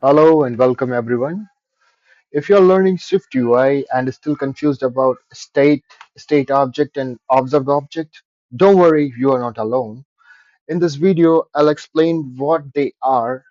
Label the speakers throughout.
Speaker 1: Hello and welcome everyone. If you're learning SwiftUI and still confused about state object, and observed object, don't worry, you are not alone. In this video, I'll explain what they are,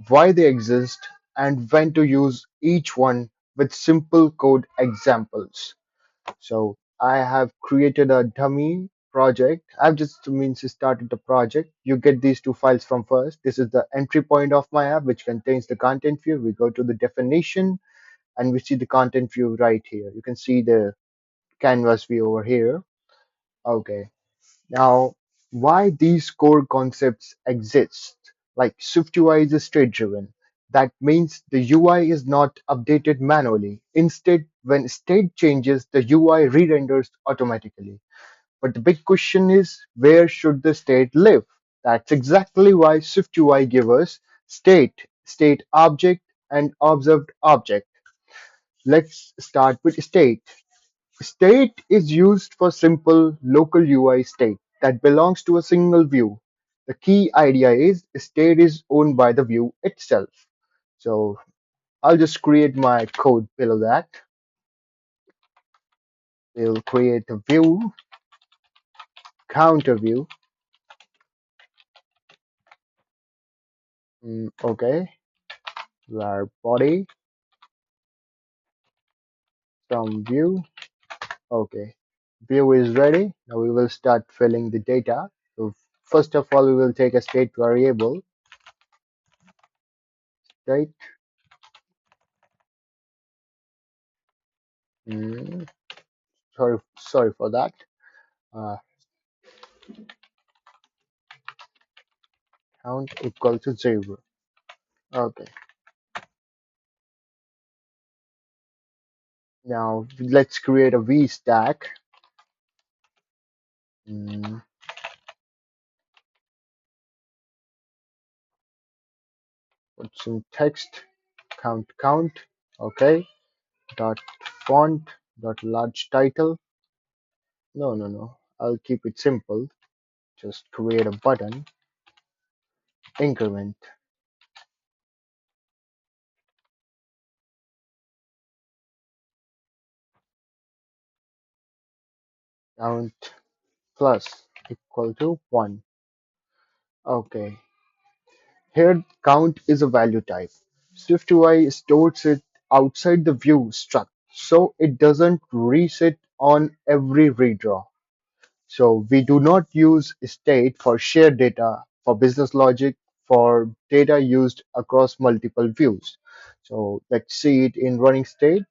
Speaker 1: why they exist, and when to use each one with simple code examples. So I have created a dummy project. I've just means started the project. You get these two files from first. This is the entry point of my app, which contains the content view. We go to the definition and we see the content view right here. You can see the canvas view over here. Okay. Now, why these core concepts exist? Like SwiftUI is state driven. That means the UI is not updated manually. Instead, when state changes, the UI re-renders automatically. But the big question is, where should the state live? That's exactly why SwiftUI gives us state object, and observed object. Let's start with state. State is used for simple local UI state that belongs to a single view. The key idea is state is owned by the view itself. So I'll just create my code below that. We'll create a view, counter view. Okay, where body, some view. Okay, view is ready. Now we will start filling the data. So first of all, we will take a state variable, state. Mm, sorry for that. Uh, count equal to 0. Okay, now let's create a V stack. Mm, put some text, count. Okay, dot font, dot large title. No. I'll keep it simple. Just create a button, increment, count plus equal to 1. Okay, here count is a value type. SwiftUI stores it outside the view struct, so it doesn't reset on every redraw. So we do not use state for shared data, for business logic, for data used across multiple views. So let's see it in running state.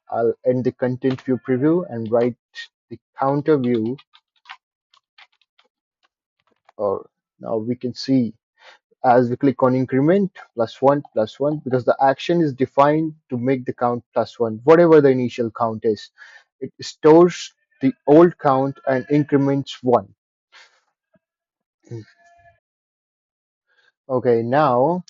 Speaker 1: I'll end the content view preview and write the counter view, or now we can see as we click on increment plus one, because the action is defined to make the count plus one, whatever the initial count is. It stores the old count and increments one. Okay, now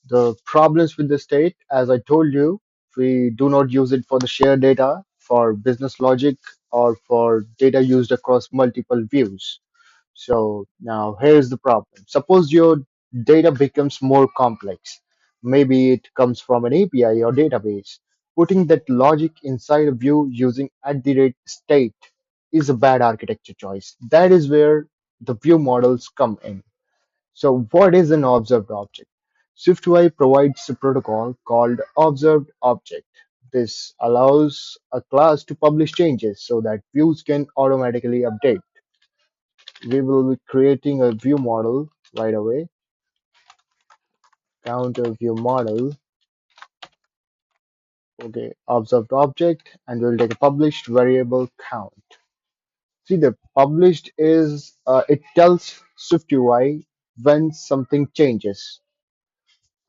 Speaker 1: the problems with the state, as I told you, we do not use it for the shared data, for business logic, or for data used across multiple views. So now here's the problem. Suppose your data becomes more complex. Maybe it comes from an API or database. Putting that logic inside a view using at the rate state is a bad architecture choice. That is where the view models come in. So what is an observed object? SwiftUI provides a protocol called ObservedObject. This allows a class to publish changes so that views can automatically update. We will be creating a view model right away. Counter view model. Okay, observed object, and we'll take a published variable count. See, the published is it tells SwiftUI when something changes.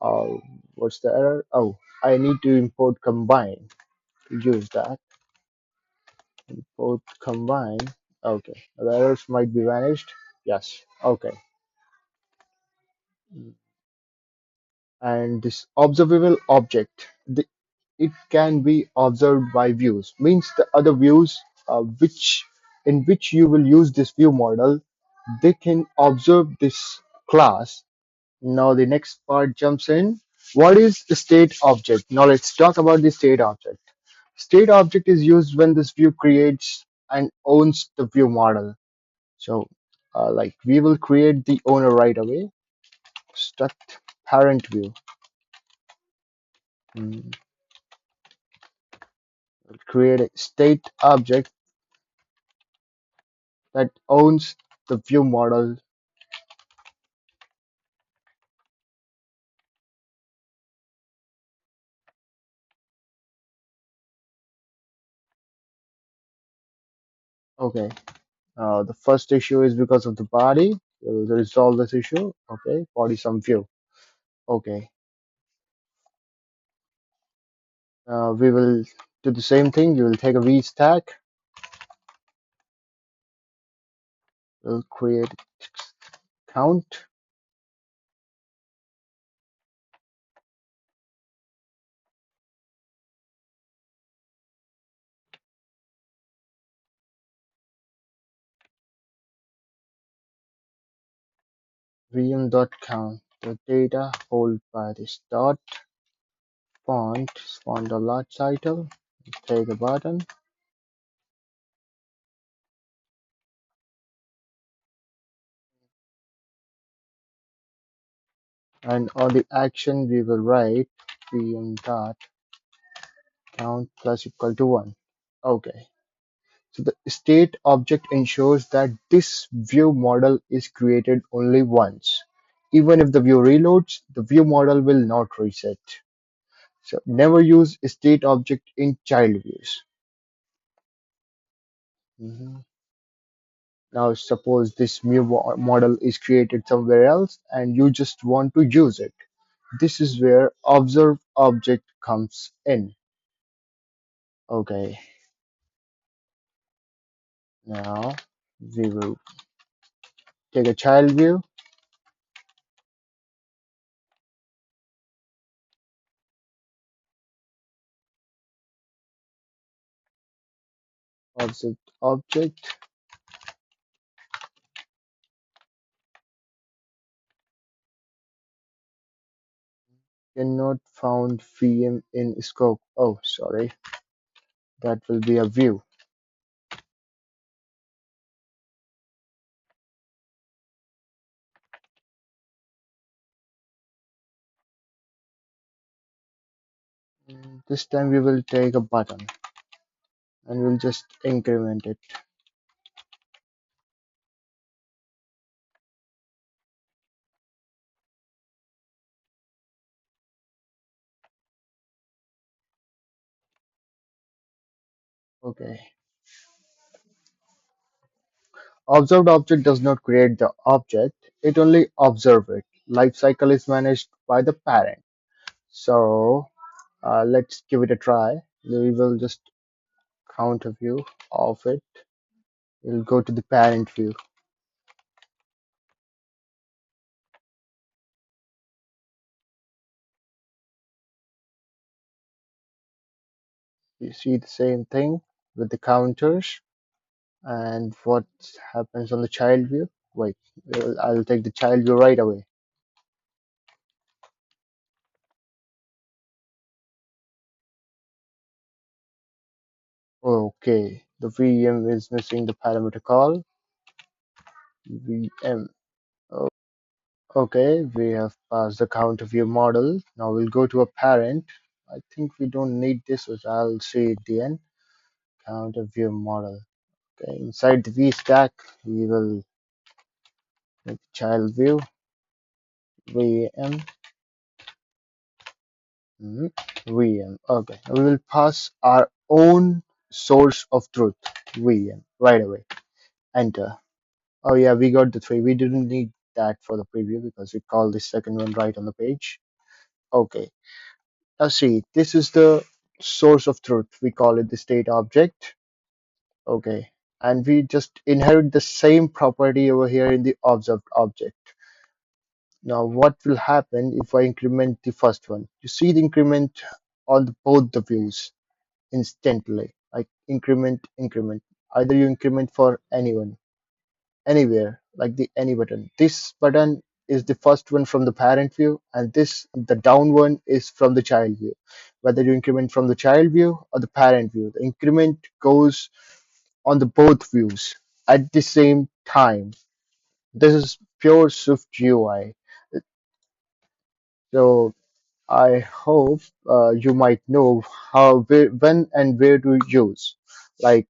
Speaker 1: Uh, what's the error? Oh, I need to import combine to use that. Import combine. Okay, the errors might be vanished. Yes. Okay, and this observable object, it can be observed by views, means the other views which in which you will use this view model, they can observe this class. Now the next part jumps in. What is the state object? Now let's talk about the state object. State object is used when this view creates and owns the view model. So, like we will create the owner right away. Struct parent view. Mm, we'll create a state object that owns the view model. Okay. The first issue is because of the body. We'll resolve this issue. Okay. Body some view. Okay. We will do the same thing. You will take a v stack. We'll create count vm.count. The data hold by this dot font the large title. Take a button, and on the action we will write vm dot count plus equal to 1. Okay. So the state object ensures that this view model is created only once. Even if the view reloads, the view model will not reset. So never use state object in child views. Mhm. Now suppose this model is created somewhere else and you just want to use it. This is where observe object comes in. Okay, now we will take a child view, observe object, cannot found VM in scope. Oh, sorry, that will be a view. This time we will take a button and we'll just increment it. Okay. Observed object does not create the object, it only observes it. Lifecycle is managed by the parent. So let's give it a try. We will just count a view of it. We'll go to the parent view. You see the same thing with the counters and what happens on the child view. Wait, I'll take the child view right away. Okay, the VM is missing the parameter call. VM. Okay, we have passed the count of view model. Now we'll go to a parent. I think we don't need this, which I'll see at the end. Count of view model. Okay, inside the v stack, we will make child view VM. VM. Okay, we will pass our own source of truth VM right away. Enter. Oh yeah, we got the three. We didn't need that for the preview because we called the second one right on the page. Okay. Now see, this is the source of truth. We call it the state object. Okay. And we just inherit the same property over here in the observed object. Now what will happen if I increment the first one? You see the increment on both the views instantly. Like increment. Either you increment for anyone, anywhere, like the any button. This button is the first one from the parent view, and the down one is from the child view. Whether you increment from the child view or the parent view, the increment goes on the both views at the same time. This is pure Swift UI. So I hope you might know when and where to use. Like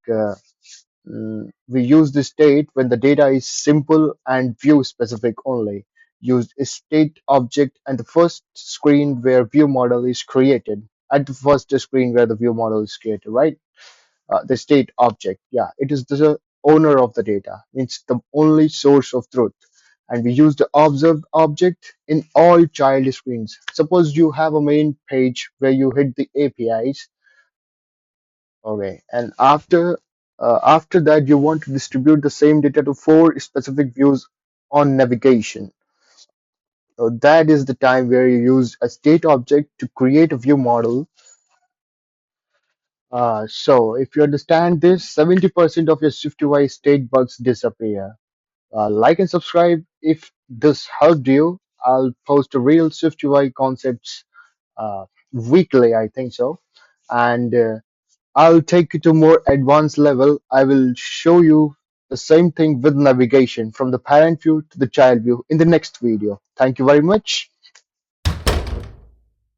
Speaker 1: we use the state when the data is simple and view specific only. Use a state object and the first screen where view model is created. At the first screen where the view model is created, right? The state object, yeah, it is the owner of the data, means the only source of truth. And we use the observed object in all child screens. Suppose you have a main page where you hit the APIs. Okay, and after that, you want to distribute the same data to four specific views on navigation. So that is the time where you use a state object to create a view model. So if you understand this, 70% of your SwiftUI state bugs disappear. Like and subscribe if this helped you. I'll post a real SwiftUI concepts weekly, I think so, and I'll take you to more advanced level. I will show you the same thing with navigation from the parent view to the child view in the next video. Thank you very much.